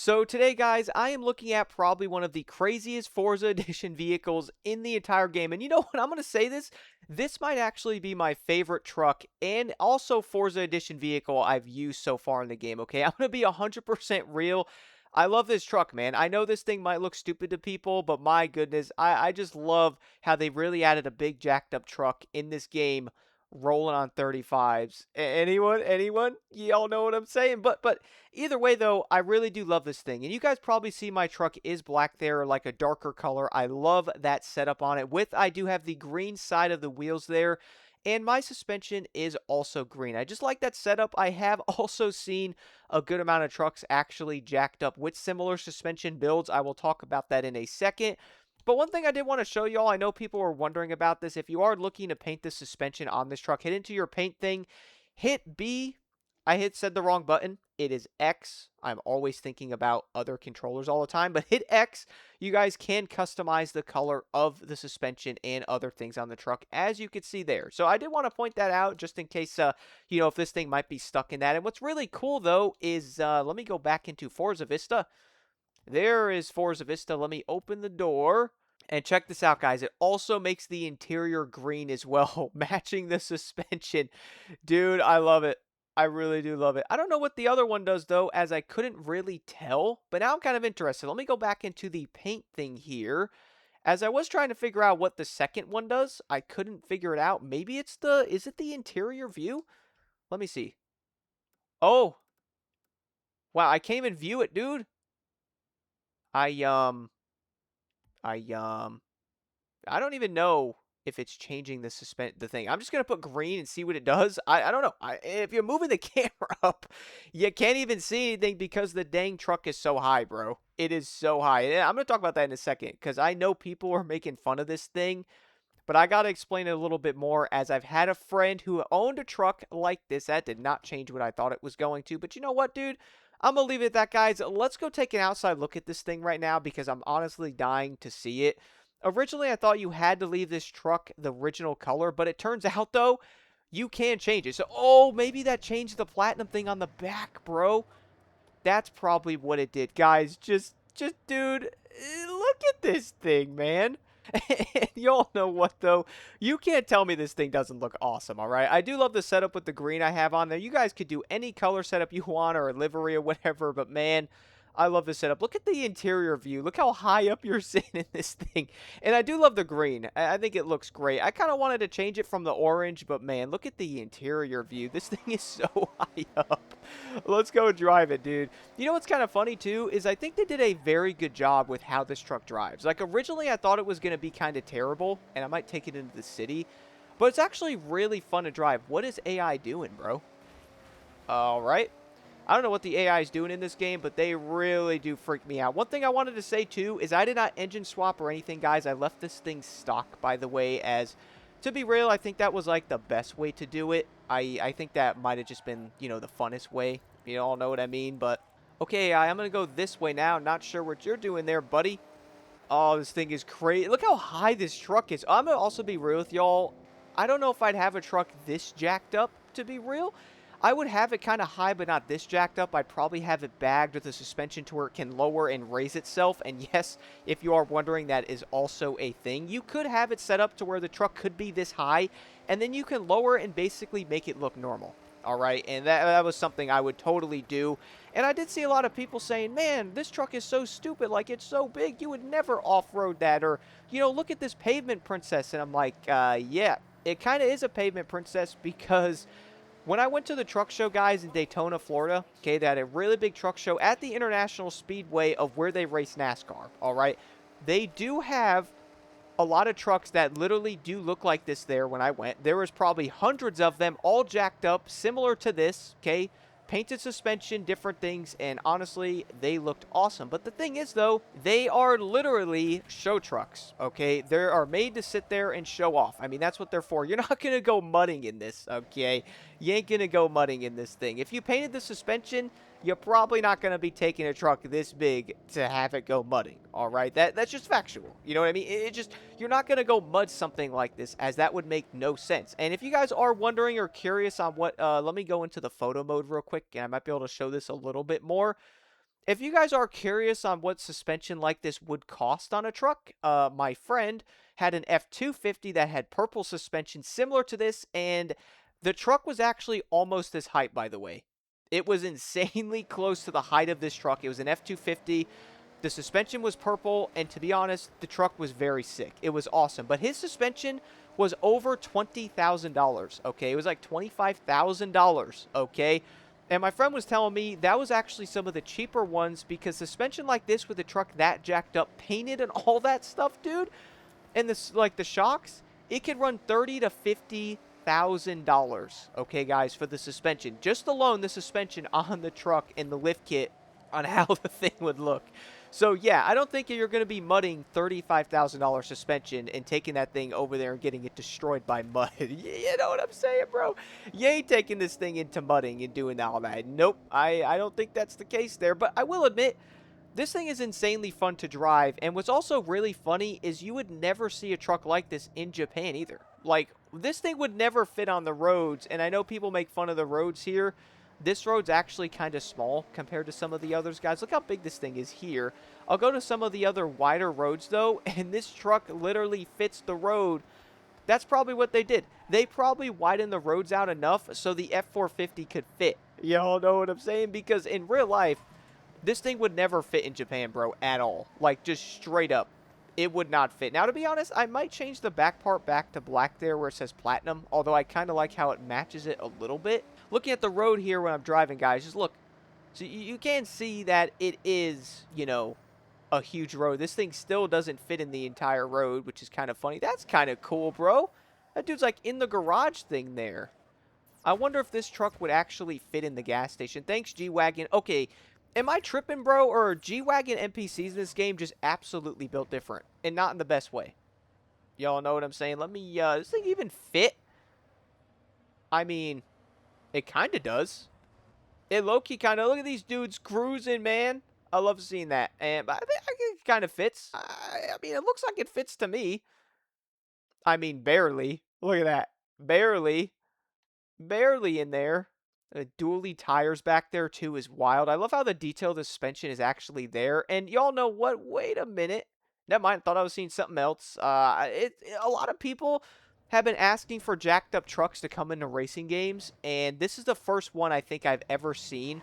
So today, guys, I am looking at probably one of the craziest Forza Edition vehicles in the entire game. And you know what? I'm going to say this. This might actually be my favorite truck and also Forza Edition vehicle I've used so far in the game, okay? I'm going to be 100% real. I love this truck, man. I know this thing might look stupid to people, but my goodness, I just love how they really added a big jacked up truck in this game rolling on 35s. Anyone? Anyone? Y'all know what I'm saying? But either way, though, I really do love this thing. And you guys probably see my truck is black there, like a darker color. I love that setup on it. I do have the green side of the wheels there. And my suspension is also green. I just like that setup. I have also seen a good amount of trucks actually jacked up with similar suspension builds. I will talk about that in a second. But one thing I did want to show y'all, I know people are wondering about this. If you are looking to paint the suspension on this truck, hit into your paint thing, hit B. Said the wrong button. It is X. I'm always thinking about other controllers all the time, but hit X. You guys can customize the color of the suspension and other things on the truck, as you can see there. So I did want to point that out just in case, if this thing might be stuck in that. And what's really cool, though, is let me go back into Forza Vista. There is Forza Vista. Let me open the door. And check this out, guys. It also makes the interior green as well, matching the suspension. Dude, I love it. I really do love it. I don't know what the other one does, though, as I couldn't really tell. But now I'm kind of interested. Let me go back into the paint thing here. As I was trying to figure out what the second one does, I couldn't figure it out. Maybe it's is it the interior view? Let me see. Oh, wow. I can't even view it, dude. I, um, I, um, I don't even know if it's changing the thing. I'm just gonna put green and see what it does. I don't know. If you're moving the camera up, you can't even see anything because the dang truck is so high, bro. It is so high. And I'm gonna talk about that in a second because I know people are making fun of this thing, but I gotta explain it a little bit more as I've had a friend who owned a truck like this. That did not change what I thought it was going to. But you know what, dude? I'm gonna leave it at that, guys. Let's go take an outside look at this thing right now because I'm honestly dying to see it. Originally, I thought you had to leave this truck the original color, but it turns out, though, you can change it. So, oh, maybe that changed the platinum thing on the back, bro. That's probably what it did. Guys, dude, look at this thing, man. And y'all know what, though? You can't tell me this thing doesn't look awesome, all right? I do love the setup with the green I have on there. You guys could do any color setup you want or a livery or whatever, but, man, I love this setup. Look at the interior view. Look how high up you're sitting in this thing. And I do love the green. I think it looks great. I kind of wanted to change it from the orange, but, man, look at the interior view. This thing is so high up. Let's go drive it, dude. You know what's kind of funny, too, is I think they did a very good job with how this truck drives. Like, originally, I thought it was going to be kind of terrible, and I might take it into the city. But it's actually really fun to drive. What is AI doing, bro? All right. I don't know what the AI is doing in this game, but they really do freak me out. One thing I wanted to say, too, is I did not engine swap or anything, guys. I left this thing stock, by the way, as, to be real, I think that was, like, the best way to do it. I think that might have just been, the funnest way. You all know what I mean, but... Okay, AI, I'm going to go this way now. Not sure what you're doing there, buddy. Oh, this thing is crazy. Look how high this truck is. I'm going to also be real with y'all. I don't know if I'd have a truck this jacked up, to be real. I would have it kind of high, but not this jacked up. I'd probably have it bagged with a suspension to where it can lower and raise itself. And yes, if you are wondering, that is also a thing. You could have it set up to where the truck could be this high, and then you can lower and basically make it look normal. All right, and that was something I would totally do. And I did see a lot of people saying, man, this truck is so stupid. Like, it's so big. You would never off-road that. Or, look at this pavement princess. And I'm like, yeah, it kind of is a pavement princess because... When I went to the truck show, guys, in Daytona, Florida, okay, they had a really big truck show at the International Speedway of where they race NASCAR, all right? They do have a lot of trucks that literally do look like this there when I went. There was probably hundreds of them, all jacked up, similar to this, okay? Painted suspension, different things, and honestly, they looked awesome. But the thing is, though, they are literally show trucks, okay? They are made to sit there and show off. I mean, that's what they're for. You're not going to go mudding in this, okay? You ain't going to go mudding in this thing. If you painted the suspension, you're probably not going to be taking a truck this big to have it go mudding, all right? That's just factual. You know what I mean? You're not going to go mud something like this, as that would make no sense. And if you guys are wondering or curious on what, let me go into the photo mode real quick, and I might be able to show this a little bit more. If you guys are curious on what suspension like this would cost on a truck, my friend had an F-250 that had purple suspension similar to this, and the truck was actually almost this height, by the way. It was insanely close to the height of this truck. It was an F-250. The suspension was purple, and to be honest, the truck was very sick. It was awesome. But his suspension was over $20,000, okay? It was like $25,000, okay? And my friend was telling me that was actually some of the cheaper ones because suspension like this with a truck that jacked up, painted and all that stuff, dude, and this like the shocks, it could run $30 to $50,000. Okay, guys, for the suspension, just alone the suspension on the truck and the lift kit on how the thing would look. So yeah, I don't think you're going to be mudding $35,000 suspension and taking that thing over there and getting it destroyed by mud. You know what I'm saying, bro? You ain't taking this thing into mudding and doing all that. Nope, I don't think that's the case there. But I will admit, this thing is insanely fun to drive, and what's also really funny is you would never see a truck like this in Japan either. Like, this thing would never fit on the roads, and I know people make fun of the roads here. This road's actually kind of small compared to some of the others, guys. Look how big this thing is here. I'll go to some of the other wider roads, though, and this truck literally fits the road. That's probably what they did. They probably widened the roads out enough so the F-450 could fit. Y'all know what I'm saying? Because in real life, this thing would never fit in Japan, bro, at all. Like, just straight up. It would not fit. Now, to be honest, I might change the back part back to black there where it says platinum, although I kind of like how it matches it a little bit. Looking at the road here when I'm driving, guys, just look. So you can see that it is, you know, a huge road. This thing still doesn't fit in the entire road, which is kind of funny. That's kind of cool, bro. That dude's like in the garage thing there. I wonder if this truck would actually fit in the gas station. Thanks, G-Wagon. Okay, am I tripping, bro? Or are G-Wagon NPCs in this game just absolutely built different and not in the best way? Y'all know what I'm saying? Let me, this thing even fit? I mean, it kind of does. It low-key kind of, look at these dudes cruising, man. I love seeing that. And I think it kind of fits. I mean, it looks like it fits to me. I mean, barely. Look at that. Barely. Barely in there. Dually tires back there, too, is wild. I love how the detail of the suspension is actually there. And y'all know what? Wait a minute. Never mind. Thought I was seeing something else. A lot of people have been asking for jacked up trucks to come into racing games. And this is the first one I think I've ever seen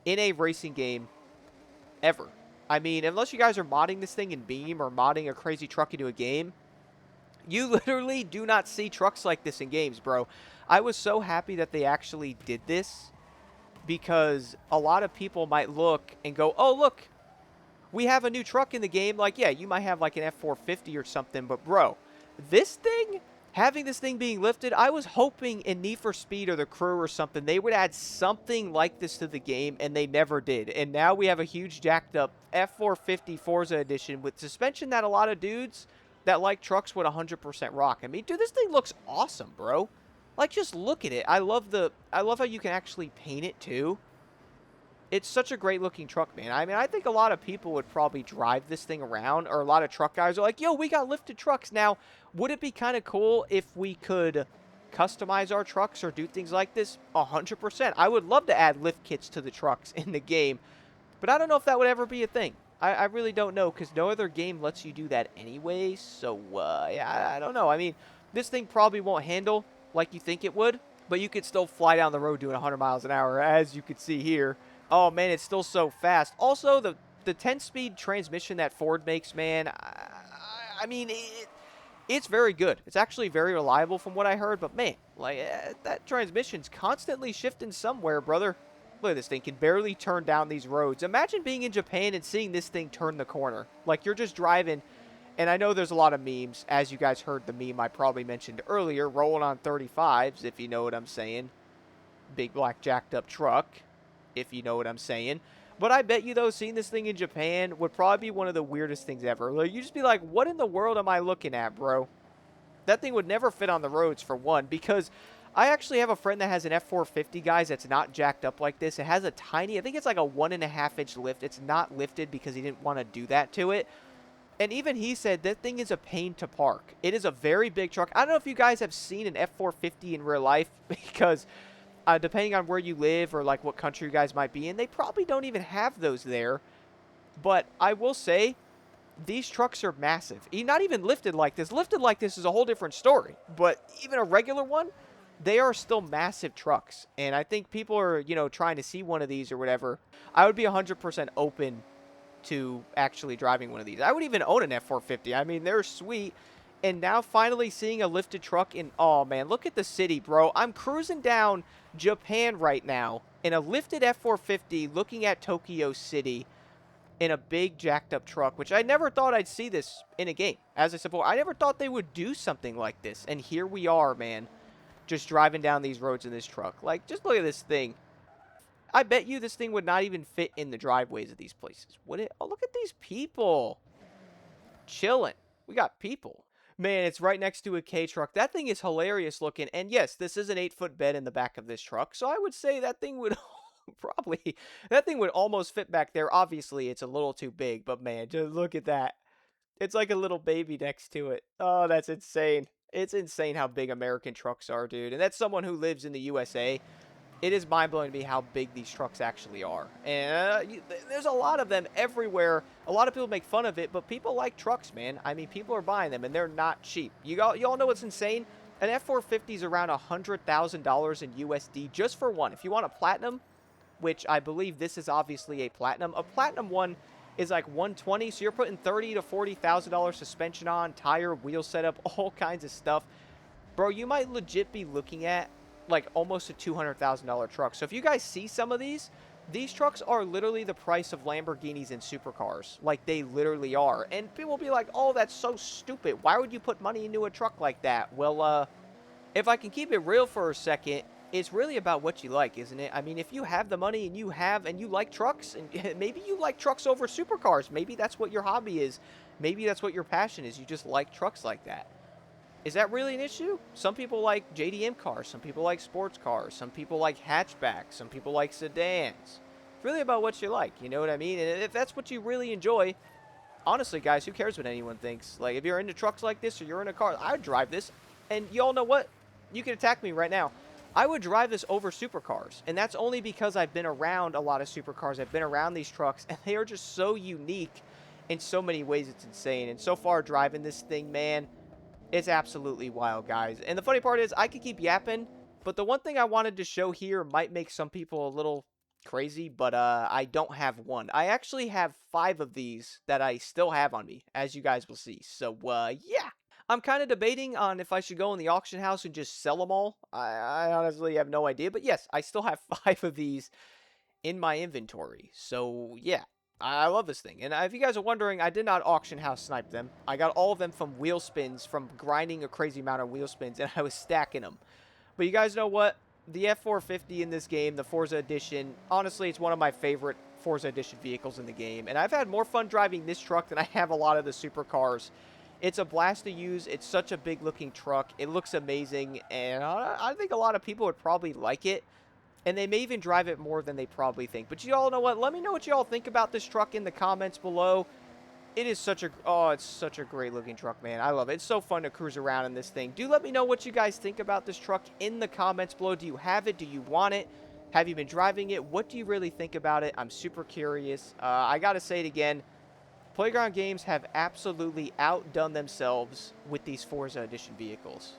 in a racing game ever. I mean, unless you guys are modding this thing in Beam or modding a crazy truck into a game, you literally do not see trucks like this in games, bro. I was so happy that they actually did this because a lot of people might look and go, oh, look, we have a new truck in the game. Like, yeah, you might have like an F-450 or something, but bro, this thing, having this thing being lifted, I was hoping in Need for Speed or The Crew or something, they would add something like this to the game, and they never did. And now we have a huge jacked up F-450 Forza edition with suspension that a lot of dudes that like trucks would 100% rock. I mean, dude, this thing looks awesome, bro. Like, just look at it. I love how you can actually paint it, too. It's such a great looking truck, man. I mean, I think a lot of people would probably drive this thing around, or a lot of truck guys are like, yo, we got lifted trucks. Now, would it be kind of cool if we could customize our trucks or do things like this? 100%. I would love to add lift kits to the trucks in the game, but I don't know if that would ever be a thing. I really don't know, because no other game lets you do that anyway, so, yeah, I don't know. I mean, this thing probably won't handle like you think it would, but you could still fly down the road doing 100 miles an hour, as you can see here. Oh, man, it's still so fast. Also, the 10-speed transmission that Ford makes, man, I mean, it's very good. It's actually very reliable from what I heard, but, man, like, that transmission's constantly shifting somewhere, brother. Look at this thing. Can barely turn down these roads. Imagine being in Japan and seeing this thing turn the corner. Like, you're just driving, and I know there's a lot of memes. As you guys heard the meme I probably mentioned earlier, rolling on 35s, if you know what I'm saying. Big black jacked up truck, if you know what I'm saying. But I bet you, though, seeing this thing in Japan would probably be one of the weirdest things ever. Like, you just be like, what in the world am I looking at, bro? That thing would never fit on the roads, for one, because I actually have a friend that has an F-450, guys, that's not jacked up like this. It has a tiny, I think it's like a 1.5-inch lift. It's not lifted because he didn't want to do that to it. And even he said that thing is a pain to park. It is a very big truck. I don't know if you guys have seen an F-450 in real life, because depending on where you live or like what country you guys might be in, they probably don't even have those there. But I will say, these trucks are massive. Not even lifted like this. Lifted like this is a whole different story. But even a regular one, they are still massive trucks. And I think people are, trying to see one of these or whatever. I would be 100% open to actually driving one of these. I would even own an F-450. I mean, they're sweet. And now finally seeing a lifted truck in, oh man, look at the city, bro. I'm cruising down Japan right now in a lifted F-450 looking at Tokyo City in a big jacked up truck, which I never thought I'd see this in a game. As I said before, I never thought they would do something like this. And here we are, man, just driving down these roads in this truck. Like, just look at this thing. I bet you this thing would not even fit in the driveways of these places. Would it? Oh, look at these people. Chilling. We got people. Man, it's right next to a K truck. That thing is hilarious looking. And yes, this is an 8-foot bed in the back of this truck. So I would say that thing would probably, that thing would almost fit back there. Obviously, it's a little too big. But man, just look at that. It's like a little baby next to it. Oh, that's insane. It's insane how big American trucks are, dude. And that's someone who lives in the USA. It is mind-blowing to me how big these trucks actually are. And there's a lot of them everywhere. A lot of people make fun of it, but people like trucks, man. I mean, people are buying them, and they're not cheap. You all know what's insane? An F-450 is around $100,000 in USD just for one. If you want a platinum, which I believe this is obviously a platinum one is like 120, so you're putting $30,000 to $40,000 suspension on, tire, wheel setup, all kinds of stuff. Bro, you might legit be looking at like almost a $200,000 truck. So if you guys see some of these trucks are literally the price of Lamborghinis and supercars. Like, they literally are. And people will be like, oh, that's so stupid. Why would you put money into a truck like that? Well, if I can keep it real for a second, it's really about what you like, isn't it? I mean, if you have the money and you like trucks, and maybe you like trucks over supercars. Maybe that's what your hobby is. Maybe that's what your passion is. You just like trucks like that. Is that really an issue? Some people like JDM cars. Some people like sports cars. Some people like hatchbacks. Some people like sedans. It's really about what you like, you know what I mean? And if that's what you really enjoy, honestly, guys, who cares what anyone thinks? Like, if you're into trucks like this or you're in a car, I would drive this. And you all know what? You can attack me right now. I would drive this over supercars. And that's only because I've been around a lot of supercars. I've been around these trucks, and they are just so unique in so many ways. It's insane. And so far, driving this thing, man, it's absolutely wild, guys. And the funny part is, I could keep yapping, but the one thing I wanted to show here might make some people a little crazy, but I don't have one. I actually have 5 of these that I still have on me, as you guys will see. So, yeah. I'm kind of debating on if I should go in the auction house and just sell them all. I honestly have no idea, but yes, I still have 5 of these in my inventory. So, yeah. I love this thing. And if you guys are wondering, I did not auction house snipe them. I got all of them from wheel spins, from grinding a crazy amount of wheel spins, and I was stacking them. But you guys know what? The F-450 in this game, the Forza Edition, honestly, it's one of my favorite Forza Edition vehicles in the game. And I've had more fun driving this truck than I have a lot of the supercars. It's a blast to use. It's such a big-looking truck. It looks amazing, and I think a lot of people would probably like it. And they may even drive it more than they probably think. But you all know what? Let me know what you all think about this truck in the comments below. It is such a, oh, it's such a great looking truck, man. I love it. It's so fun to cruise around in this thing. Do let me know what you guys think about this truck in the comments below. Do you have it? Do you want it? Have you been driving it? What do you really think about it? I'm super curious. I gotta say it again. Playground Games have absolutely outdone themselves with these Forza Edition vehicles.